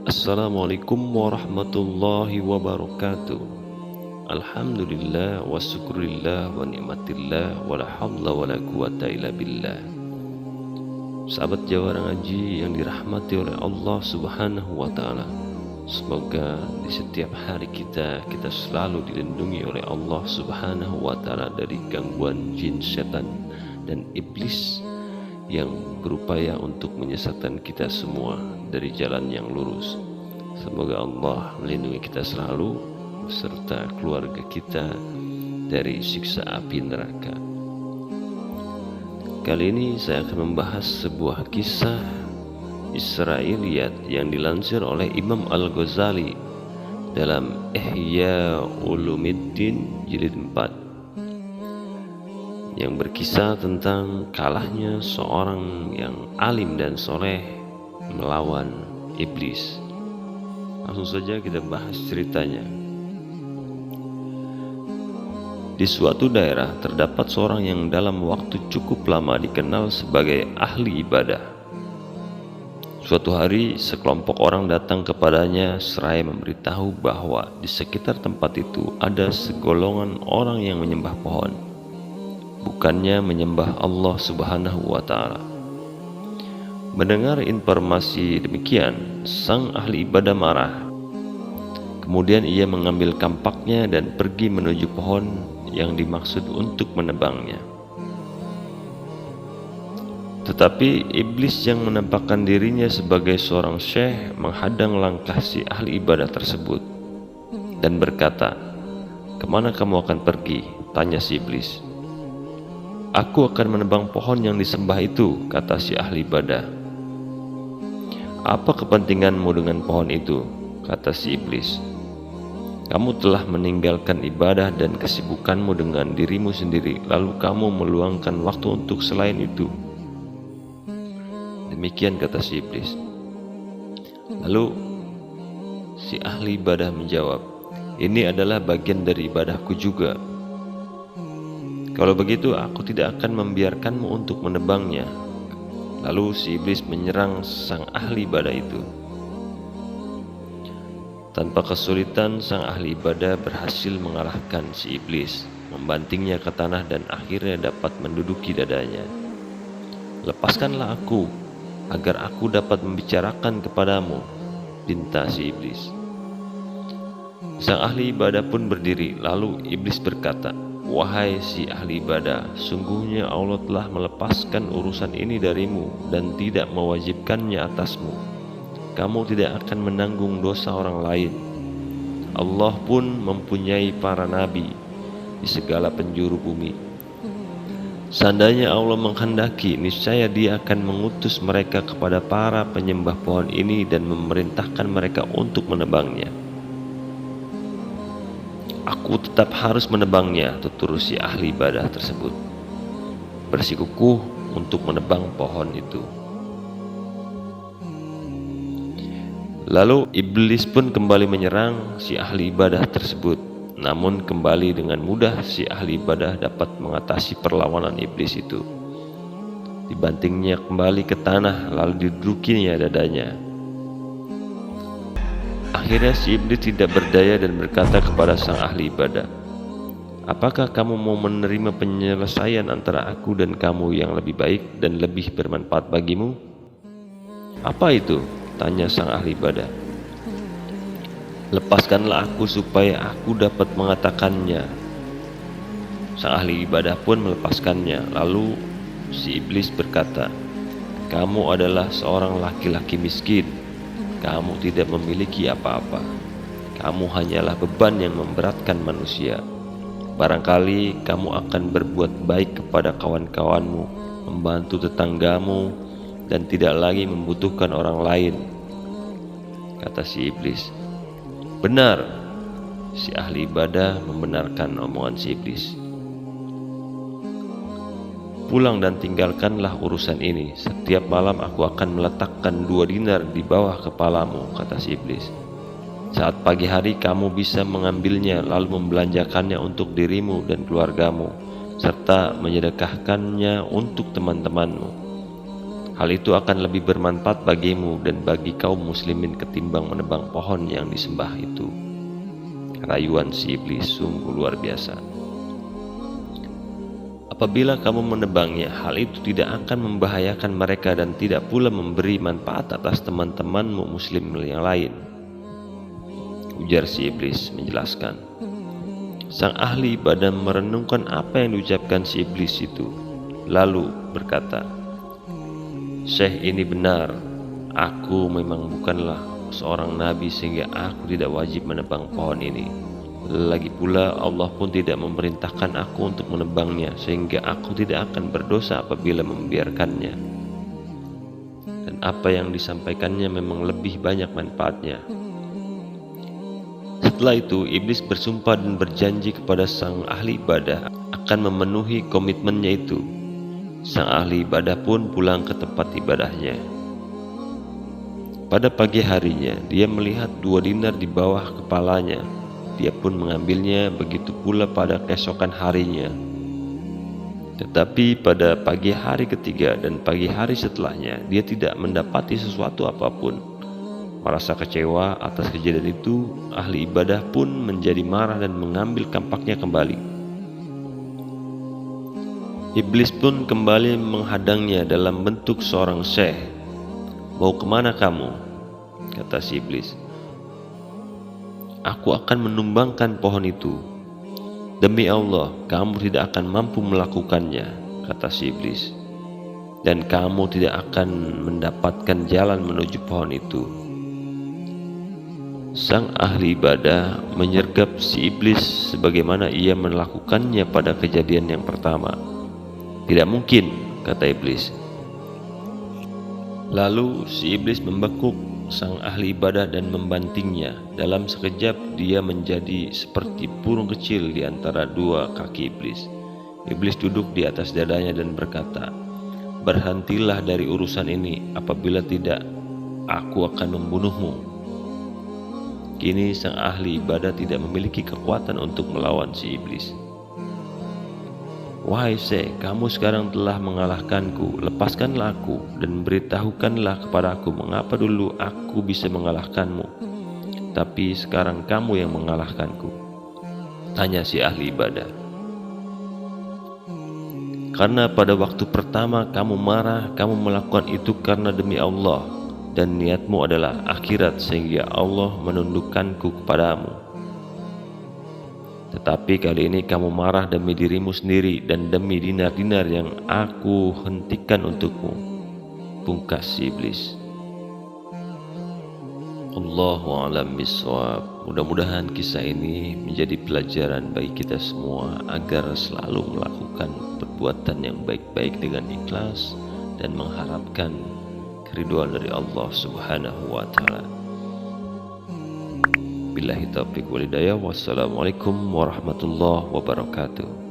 Assalamualaikum warahmatullahi wabarakatuh. Alhamdulillah wa syukurillah wa ni'matillah wa la hawla wa la quwata illa billah. Sahabat Jawara Ngaji yang dirahmati oleh Allah Subhanahu wa taala. Semoga di setiap hari kita selalu dilindungi oleh Allah Subhanahu wa taala dari gangguan jin, setan dan iblis yang berupaya untuk menyesatkan kita semua dari jalan yang lurus. Semoga Allah melindungi kita selalu beserta keluarga kita dari siksa api neraka. Kali ini saya akan membahas sebuah kisah Israiliyat yang dilansir oleh Imam Al-Ghazali dalam Ihya Ulumuddin jilid 4, yang berkisah tentang kalahnya seorang yang alim dan soleh melawan iblis. Langsung saja kita bahas ceritanya. Di suatu daerah terdapat seorang yang dalam waktu cukup lama dikenal sebagai ahli ibadah. Suatu hari sekelompok orang datang kepadanya seraya memberitahu bahwa di sekitar tempat itu ada segolongan orang yang menyembah pohon, bukannya menyembah Allah Subhanahu wa ta'ala. Mendengar informasi demikian, sang ahli ibadah marah. Kemudian ia mengambil kampaknya dan pergi menuju pohon yang dimaksud untuk menebangnya. Tetapi iblis yang menampakkan dirinya sebagai seorang syekh menghadang langkah si ahli ibadah tersebut dan berkata, "Kemana kamu akan pergi?" tanya si iblis. "Aku akan menebang pohon yang disembah itu," kata si ahli ibadah. "Apa kepentinganmu dengan pohon itu?" kata si iblis. "Kamu telah meninggalkan ibadah dan kesibukanmu dengan dirimu sendiri, lalu kamu meluangkan waktu untuk selain itu." Demikian kata si iblis. Lalu si ahli ibadah menjawab, "Ini adalah bagian dari ibadahku juga. Kalau begitu aku tidak akan membiarkanmu untuk menebangnya." Lalu si iblis menyerang sang ahli ibadah itu. Tanpa kesulitan sang ahli ibadah berhasil mengalahkan si iblis, membantingnya ke tanah dan akhirnya dapat menduduki dadanya. "Lepaskanlah aku agar aku dapat membicarakan kepadamu," pinta si iblis. Sang ahli ibadah pun berdiri, lalu iblis berkata, "Wahai si ahli ibadah, sungguhnya Allah telah melepaskan urusan ini darimu dan tidak mewajibkannya atasmu. Kamu tidak akan menanggung dosa orang lain. Allah pun mempunyai para nabi di segala penjuru bumi. Seandainya Allah menghendaki, niscaya Dia akan mengutus mereka kepada para penyembah pohon ini dan memerintahkan mereka untuk menebangnya. Aku tetap harus menebangnya," tutur si ahli ibadah tersebut, bersikukuh untuk menebang pohon itu. Lalu iblis pun kembali menyerang si ahli ibadah tersebut. Namun kembali dengan mudah si ahli ibadah dapat mengatasi perlawanan iblis itu. Dibantingnya kembali ke tanah, lalu didudukinya dadanya. Akhirnya si iblis tidak berdaya dan berkata kepada sang ahli ibadah, "Apakah kamu mau menerima penyelesaian antara aku dan kamu yang lebih baik dan lebih bermanfaat bagimu?" "Apa itu?" tanya sang ahli ibadah. "Lepaskanlah aku supaya aku dapat mengatakannya." Sang ahli ibadah pun melepaskannya. Lalu si iblis berkata, "Kamu adalah seorang laki-laki miskin. Kamu tidak memiliki apa-apa. Kamu hanyalah beban yang memberatkan manusia. Barangkali kamu akan berbuat baik kepada kawan-kawanmu, membantu tetanggamu, dan tidak lagi membutuhkan orang lain," kata si iblis. "Benar," si ahli ibadah membenarkan omongan si iblis. "Pulang dan tinggalkanlah urusan ini. Setiap malam aku akan meletakkan 2 dinar di bawah kepalamu," kata si iblis. "Saat pagi hari kamu bisa mengambilnya lalu membelanjakannya untuk dirimu dan keluargamu, serta menyedekahkannya untuk teman-temanmu. Hal itu akan lebih bermanfaat bagimu dan bagi kaum muslimin ketimbang menebang pohon yang disembah itu. Rayuan si iblis sungguh luar biasa. Apabila kamu menebangnya, hal itu tidak akan membahayakan mereka dan tidak pula memberi manfaat atas teman-temanmu muslim yang lain. Ujar si iblis menjelaskan. Sang ahli ibadah merenungkan apa yang diucapkan si iblis itu, lalu berkata, Syekh, ini benar, aku memang bukanlah seorang nabi sehingga aku tidak wajib menebang pohon ini. Lagi pula Allah pun tidak memerintahkan aku untuk menebangnya sehingga aku tidak akan berdosa apabila membiarkannya. Dan apa yang disampaikannya memang lebih banyak manfaatnya. Setelah itu iblis bersumpah dan berjanji kepada sang ahli ibadah akan memenuhi komitmennya itu. Sang ahli ibadah pun pulang ke tempat ibadahnya. Pada pagi harinya, dia melihat 2 dinar di bawah kepalanya. Dia pun mengambilnya, begitu pula pada keesokan harinya. Tetapi pada pagi hari ketiga dan pagi hari setelahnya, dia tidak mendapati sesuatu apapun. Merasa kecewa atas kejadian itu, ahli ibadah pun menjadi marah dan mengambil kampaknya kembali. Iblis pun kembali menghadangnya dalam bentuk seorang syekh. Mau kemana kamu? Kata si iblis. Aku akan menumbangkan pohon itu. Demi Allah, kamu tidak akan mampu melakukannya, kata si iblis. Dan kamu tidak akan mendapatkan jalan menuju pohon itu. Sang ahli ibadah menyergap si iblis sebagaimana ia melakukannya pada kejadian yang pertama. Tidak mungkin, kata iblis. Lalu si iblis membekuk sang ahli ibadah dan membantingnya. Dalam sekejap dia menjadi seperti burung kecil di antara 2 kaki iblis. Iblis duduk di atas dadanya dan berkata, Berhentilah dari urusan ini, apabila tidak, aku akan membunuhmu. Kini sang ahli ibadah tidak memiliki kekuatan untuk melawan si iblis. Wahai Syekh, kamu sekarang telah mengalahkanku, lepaskanlah aku dan beritahukanlah kepada aku mengapa dulu aku bisa mengalahkanmu, tapi sekarang kamu yang mengalahkanku. Tanya si ahli ibadah. Karena pada waktu pertama kamu marah, kamu melakukan itu karena demi Allah dan niatmu adalah akhirat sehingga Allah menundukkanku kepadamu. Tetapi kali ini kamu marah demi dirimu sendiri dan demi dinar-dinar yang aku hentikan untukmu. Pungkas si iblis. Allahu a'lam bishawab. Mudah-mudahan kisah ini menjadi pelajaran bagi kita semua agar selalu melakukan perbuatan yang baik-baik dengan ikhlas dan mengharapkan keridhaan dari Allah Subhanahu wa taala. Billahi taufiq wal hidayah. Wassalamualaikum warahmatullahi wabarakatuh.